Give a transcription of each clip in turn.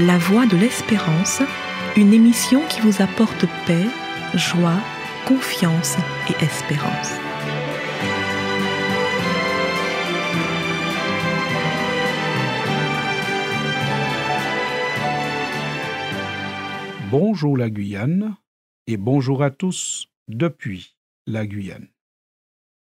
La Voix de l'Espérance, une émission qui vous apporte paix, joie, confiance et espérance. Bonjour la Guyane et bonjour à tous depuis la Guyane.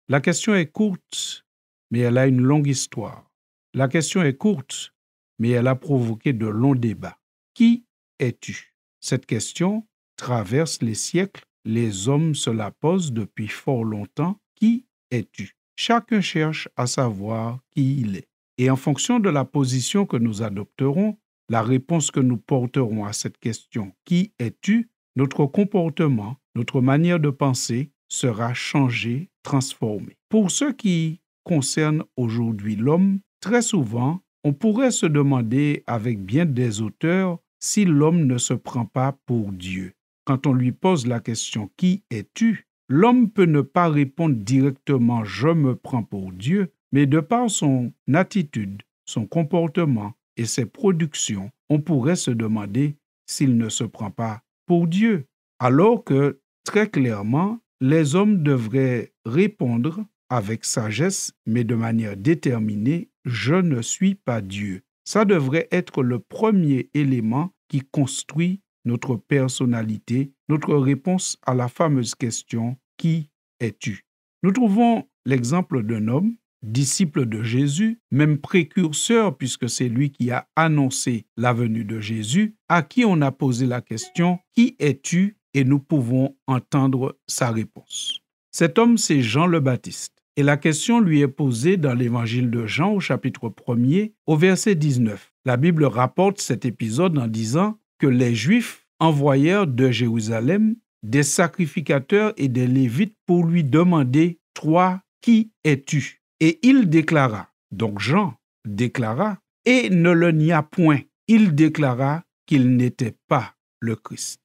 La question est courte, mais elle a une longue histoire. La question est courte, mais elle a provoqué de longs débats. Qui es-tu? Cette question traverse les siècles. Les hommes se la posent depuis fort longtemps. Qui es-tu? Chacun cherche à savoir qui il est. Et en fonction de la position que nous adopterons, la réponse que nous porterons à cette question « Qui es-tu ?», notre comportement, notre manière de penser sera changé, transformé. Pour ce qui concerne aujourd'hui l'homme, très souvent, on pourrait se demander avec bien des auteurs si l'homme ne se prend pas pour Dieu. Quand on lui pose la question « Qui es-tu ?», l'homme peut ne pas répondre directement « Je me prends pour Dieu », mais de par son attitude, son comportement et ses productions, on pourrait se demander s'il ne se prend pas pour Dieu. Alors que, très clairement, les hommes devraient répondre avec sagesse, mais de manière déterminée, « Je ne suis pas Dieu ». Ça devrait être le premier élément qui construit notre personnalité, notre réponse à la fameuse question « Qui es-tu ?» Nous trouvons l'exemple d'un homme, disciple de Jésus, même précurseur puisque c'est lui qui a annoncé la venue de Jésus, à qui on a posé la question « Qui es-tu ?» et nous pouvons entendre sa réponse. Cet homme, c'est Jean le Baptiste. Et la question lui est posée dans l'évangile de Jean au chapitre 1er, au verset 19. La Bible rapporte cet épisode en disant que les Juifs envoyèrent de Jérusalem des sacrificateurs et des Lévites pour lui demander « Toi, qui es-tu » Et il déclara, donc Jean déclara, et ne le nia point, il déclara qu'il n'était pas le Christ.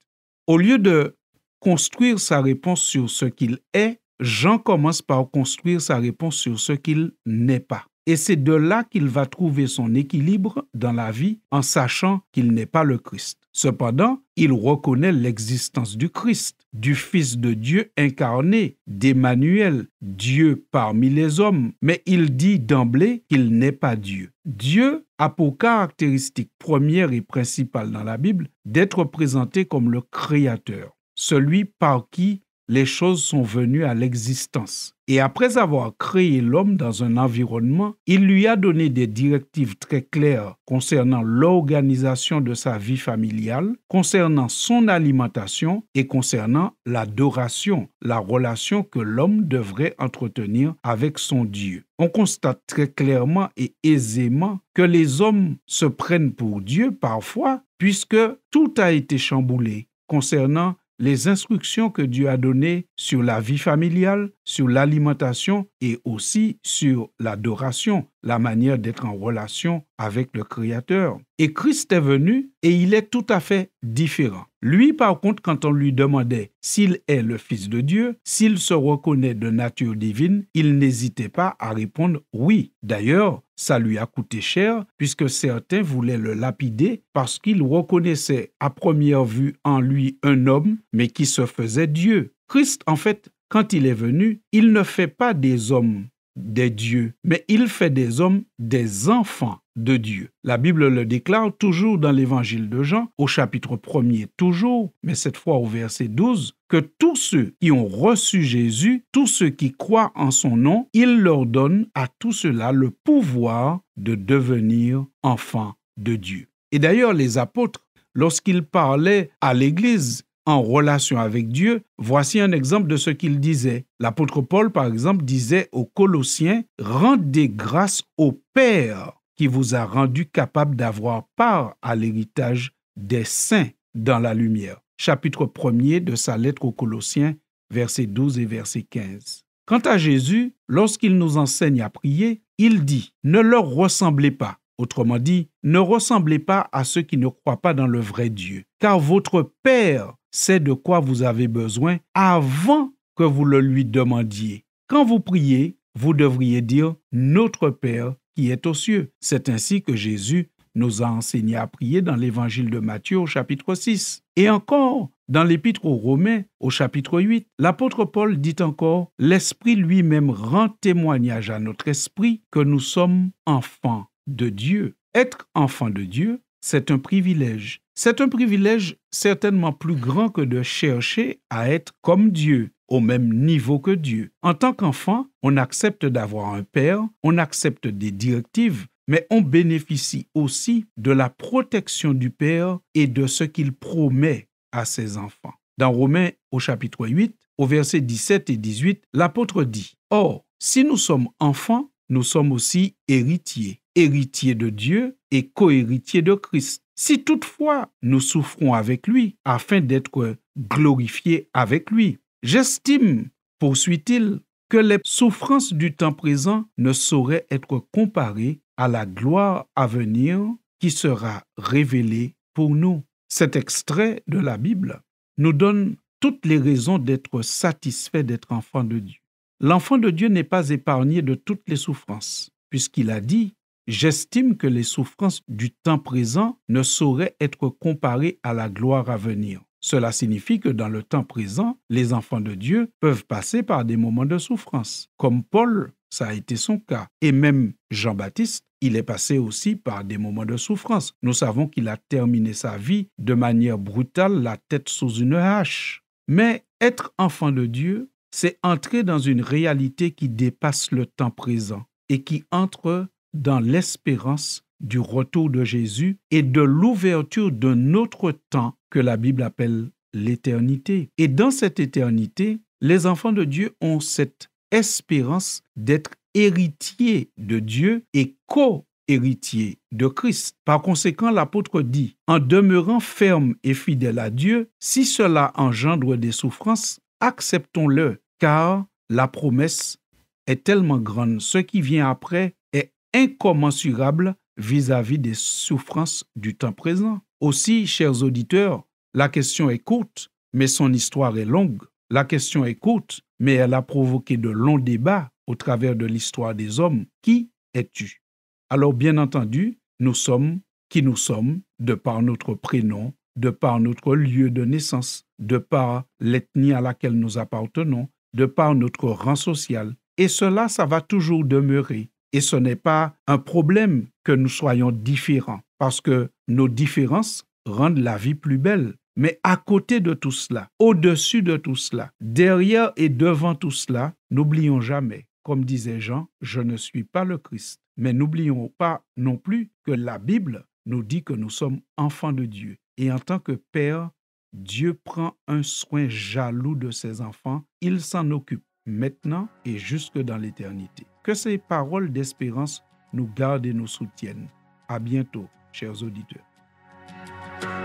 Au lieu de construire sa réponse sur ce qu'il est, Jean commence par construire sa réponse sur ce qu'il n'est pas. Et c'est de là qu'il va trouver son équilibre dans la vie en sachant qu'il n'est pas le Christ. Cependant, il reconnaît l'existence du Christ, du Fils de Dieu incarné, d'Emmanuel, Dieu parmi les hommes, mais il dit d'emblée qu'il n'est pas Dieu. Dieu a pour caractéristique première et principale dans la Bible d'être présenté comme le Créateur, celui par qui les choses sont venues à l'existence. Et après avoir créé l'homme dans un environnement, il lui a donné des directives très claires concernant l'organisation de sa vie familiale, concernant son alimentation et concernant l'adoration, la relation que l'homme devrait entretenir avec son Dieu. On constate très clairement et aisément que les hommes se prennent pour Dieu parfois, puisque tout a été chamboulé concernant les instructions que Dieu a données sur la vie familiale, sur l'alimentation et aussi sur l'adoration, la manière d'être en relation avec le Créateur. Et Christ est venu et il est tout à fait différent. Lui, par contre, quand on lui demandait s'il est le Fils de Dieu, s'il se reconnaît de nature divine, il n'hésitait pas à répondre oui. D'ailleurs, ça lui a coûté cher puisque certains voulaient le lapider parce qu'ils reconnaissaient à première vue en lui un homme, mais qui se faisait Dieu. Christ, en fait, quand il est venu, il ne fait pas des hommes des dieux, mais il fait des hommes des enfants de Dieu. La Bible le déclare toujours dans l'évangile de Jean, au chapitre 1er toujours, mais cette fois au verset 12, que tous ceux qui ont reçu Jésus, tous ceux qui croient en son nom, il leur donne à tous ceux-là le pouvoir de devenir enfants de Dieu. Et d'ailleurs, les apôtres, lorsqu'ils parlaient à l'Église, en relation avec Dieu, voici un exemple de ce qu'il disait. L'apôtre Paul, par exemple, disait aux Colossiens « Rendez grâce au Père qui vous a rendu capable d'avoir part à l'héritage des saints dans la lumière. » Chapitre 1er de sa lettre aux Colossiens, versets 12 et verset 15. Quant à Jésus, lorsqu'il nous enseigne à prier, il dit « Ne leur ressemblez pas ». Autrement dit, ne ressemblez pas à ceux qui ne croient pas dans le vrai Dieu, car votre Père sait de quoi vous avez besoin avant que vous le lui demandiez. Quand vous priez, vous devriez dire « Notre Père qui est aux cieux ». C'est ainsi que Jésus nous a enseigné à prier dans l'évangile de Matthieu au chapitre 6. Et encore, dans l'épître aux Romains au chapitre 8, l'apôtre Paul dit encore « L'Esprit lui-même rend témoignage à notre esprit que nous sommes enfants de Dieu. » Être enfant de Dieu, c'est un privilège. C'est un privilège certainement plus grand que de chercher à être comme Dieu, au même niveau que Dieu. En tant qu'enfant, on accepte d'avoir un père, on accepte des directives, mais on bénéficie aussi de la protection du Père et de ce qu'il promet à ses enfants. Dans Romains au chapitre 8, au verset 17 et 18, l'apôtre dit « Or, si nous sommes enfants, nous sommes aussi héritiers, héritiers de Dieu et co-héritiers de Christ. Si toutefois nous souffrons avec lui, afin d'être glorifiés avec lui. J'estime, poursuit-il, que les souffrances du temps présent ne sauraient être comparées à la gloire à venir qui sera révélée pour nous. » Cet extrait de la Bible nous donne toutes les raisons d'être satisfait d'être enfant de Dieu. L'enfant de Dieu n'est pas épargné de toutes les souffrances, puisqu'il a dit « J'estime que les souffrances du temps présent ne sauraient être comparées à la gloire à venir. » Cela signifie que dans le temps présent, les enfants de Dieu peuvent passer par des moments de souffrance. Comme Paul, ça a été son cas. Et même Jean-Baptiste, il est passé aussi par des moments de souffrance. Nous savons qu'il a terminé sa vie de manière brutale, la tête sous une hache. Mais être enfant de Dieu, c'est entrer dans une réalité qui dépasse le temps présent et qui entre dans l'espérance du retour de Jésus et de l'ouverture d'un autre temps que la Bible appelle l'éternité. Et dans cette éternité, les enfants de Dieu ont cette espérance d'être héritiers de Dieu et co-héritiers de Christ. Par conséquent, l'apôtre dit « En demeurant ferme et fidèle à Dieu, si cela engendre des souffrances, acceptons-le, car la promesse est tellement grande. Ce qui vient après est incommensurable vis-à-vis des souffrances du temps présent. » Aussi, chers auditeurs, la question est courte, mais son histoire est longue. La question est courte, mais elle a provoqué de longs débats au travers de l'histoire des hommes. Qui es-tu? Alors, bien entendu, nous sommes qui nous sommes de par notre prénom, de par notre lieu de naissance, de par l'ethnie à laquelle nous appartenons, de par notre rang social. Et cela, ça va toujours demeurer. Et ce n'est pas un problème que nous soyons différents, parce que nos différences rendent la vie plus belle. Mais à côté de tout cela, au-dessus de tout cela, derrière et devant tout cela, n'oublions jamais, comme disait Jean, « Je ne suis pas le Christ ». Mais n'oublions pas non plus que la Bible nous dit que nous sommes enfants de Dieu. Et en tant que Père, Dieu prend un soin jaloux de ses enfants. Il s'en occupe maintenant et jusque dans l'éternité. Que ces paroles d'espérance nous gardent et nous soutiennent. À bientôt, chers auditeurs.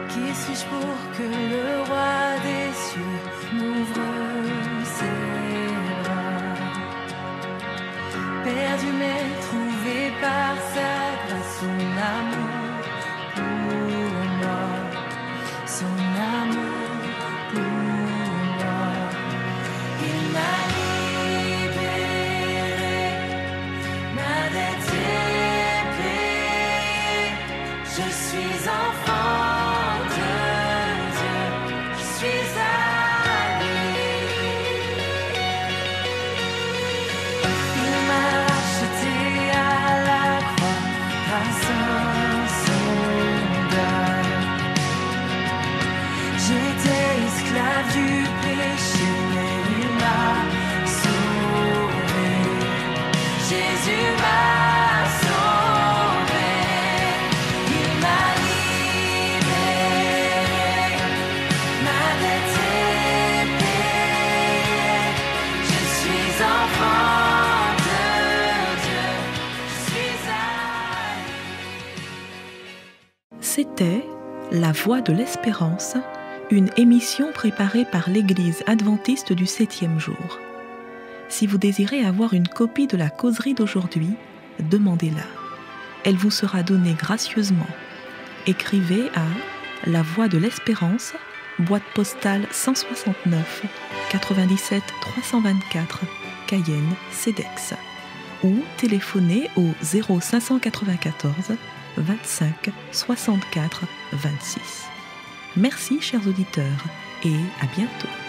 Qui suis-je pour que le roi des cieux m'ouvre ses bras? Perdu mais trouvé par sa grâce, son amour pour moi, son amour pour moi. Il m'a libéré, ma dette est payée, je suis enfant. C'était La Voix de l'Espérance, une émission préparée par l'Église adventiste du 7e jour. Si vous désirez avoir une copie de la causerie d'aujourd'hui, demandez-la. Elle vous sera donnée gracieusement. Écrivez à La Voix de l'Espérance, boîte postale 169 97 324, Cayenne, CEDEX, ou téléphonez au 0594 25 64 26. Merci chers auditeurs et à bientôt.